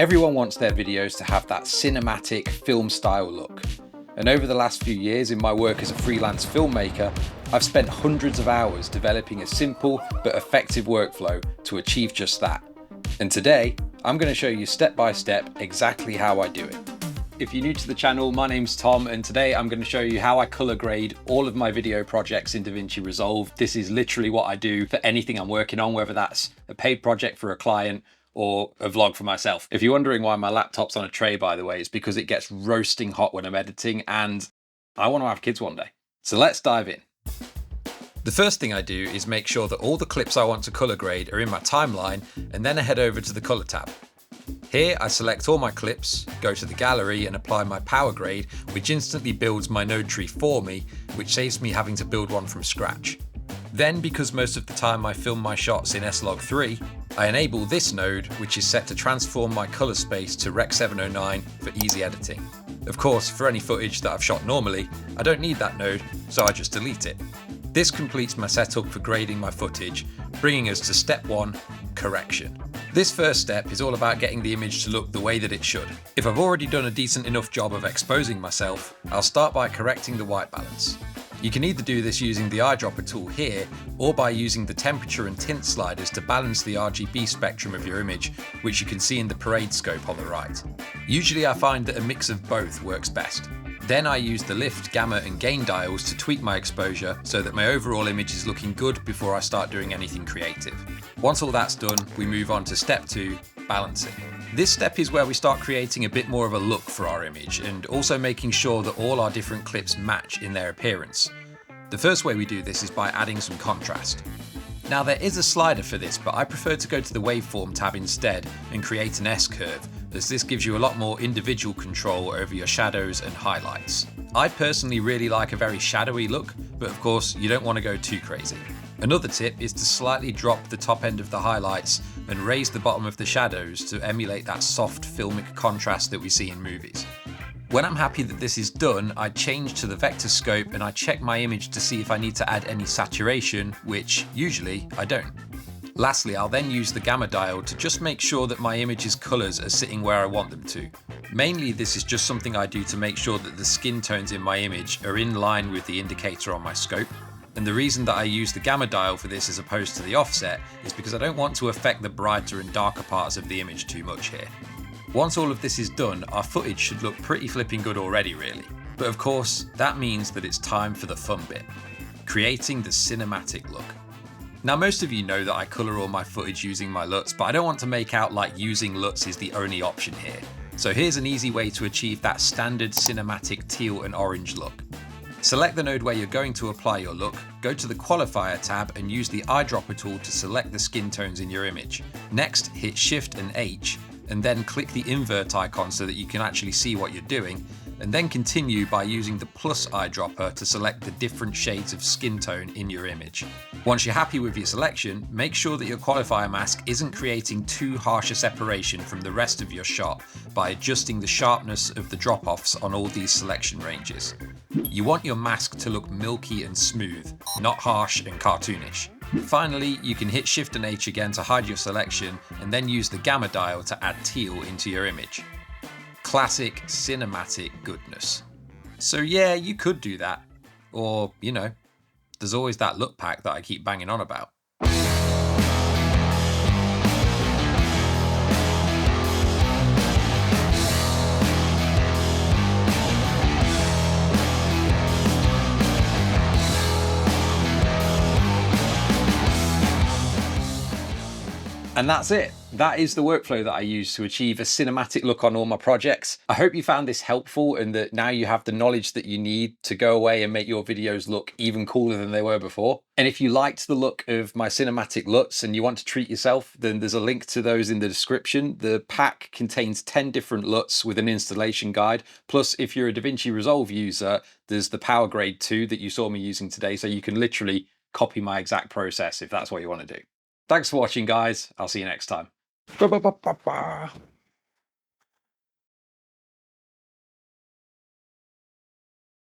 Everyone wants their videos to have that cinematic film style look. And over the last few years in my work as a freelance filmmaker, I've spent hundreds of hours developing a simple but effective workflow to achieve just that. And today, I'm going to show you step by step exactly how I do it. If you're new to the channel, my name's Tom, and today I'm going to show you how I color grade all of my video projects in DaVinci Resolve. This is literally what I do for anything I'm working on, whether that's a paid project for a client or a vlog for myself. If you're wondering why my laptop's on a tray, by the way, it's because it gets roasting hot when I'm editing and I want to have kids one day. So let's dive in. The first thing I do is make sure that all the clips I want to color grade are in my timeline, and then I head over to the color tab. Here I select all my clips, go to the gallery and apply my power grade, which instantly builds my node tree for me, which saves me having to build one from scratch. Then, because most of the time I film my shots in S-Log3, I enable this node, which is set to transform my color space to Rec 709 for easy editing. Of course, for any footage that I've shot normally, I don't need that node, so I just delete it. This completes my setup for grading my footage, bringing us to step 1, correction. This first step is all about getting the image to look the way that it should. If I've already done a decent enough job of exposing myself, I'll start by correcting the white balance. You can either do this using the eyedropper tool here, or by using the temperature and tint sliders to balance the RGB spectrum of your image, which you can see in the parade scope on the right. Usually I find that a mix of both works best. Then I use the lift, gamma and gain dials to tweak my exposure so that my overall image is looking good before I start doing anything creative. Once all that's done, we move on to step 2, balancing. This step is where we start creating a bit more of a look for our image and also making sure that all our different clips match in their appearance. The first way we do this is by adding some contrast. Now there is a slider for this, but I prefer to go to the waveform tab instead and create an S-curve, as this gives you a lot more individual control over your shadows and highlights. I personally really like a very shadowy look, but of course you don't want to go too crazy. Another tip is to slightly drop the top end of the highlights and raise the bottom of the shadows to emulate that soft filmic contrast that we see in movies. When I'm happy that this is done, I change to the vector scope and I check my image to see if I need to add any saturation, which usually I don't. Lastly, I'll then use the gamma dial to just make sure that my image's colours are sitting where I want them to. Mainly this is just something I do to make sure that the skin tones in my image are in line with the indicator on my scope. And the reason that I use the gamma dial for this as opposed to the offset is because I don't want to affect the brighter and darker parts of the image too much here. Once all of this is done, our footage should look pretty flipping good already really. But of course, that means that it's time for the fun bit, creating the cinematic look. Now most of you know that I colour all my footage using my LUTs, but I don't want to make out like using LUTs is the only option here. So here's an easy way to achieve that standard cinematic teal and orange look. Select the node where you're going to apply your look, go to the qualifier tab and use the eyedropper tool to select the skin tones in your image. Next, hit Shift and H, and then click the invert icon so that you can actually see what you're doing, and then continue by using the plus eyedropper to select the different shades of skin tone in your image. Once you're happy with your selection, make sure that your qualifier mask isn't creating too harsh a separation from the rest of your shot by adjusting the sharpness of the drop-offs on all these selection ranges. You want your mask to look milky and smooth, not harsh and cartoonish. Finally, you can hit Shift and H again to hide your selection and then use the gamma dial to add teal into your image. Classic cinematic goodness. So yeah, you could do that. Or, you know, there's always that LUT pack that I keep banging on about. And that's it. That is the workflow that I use to achieve a cinematic look on all my projects. I hope you found this helpful and that now you have the knowledge that you need to go away and make your videos look even cooler than they were before. And if you liked the look of my cinematic LUTs and you want to treat yourself, then there's a link to those in the description. The pack contains 10 different LUTs with an installation guide. Plus, if you're a DaVinci Resolve user, there's the Power Grade 2 that you saw me using today. So you can literally copy my exact process if that's what you want to do. Thanks for watching, guys. I'll see you next time. Ba, ba, ba, ba, ba.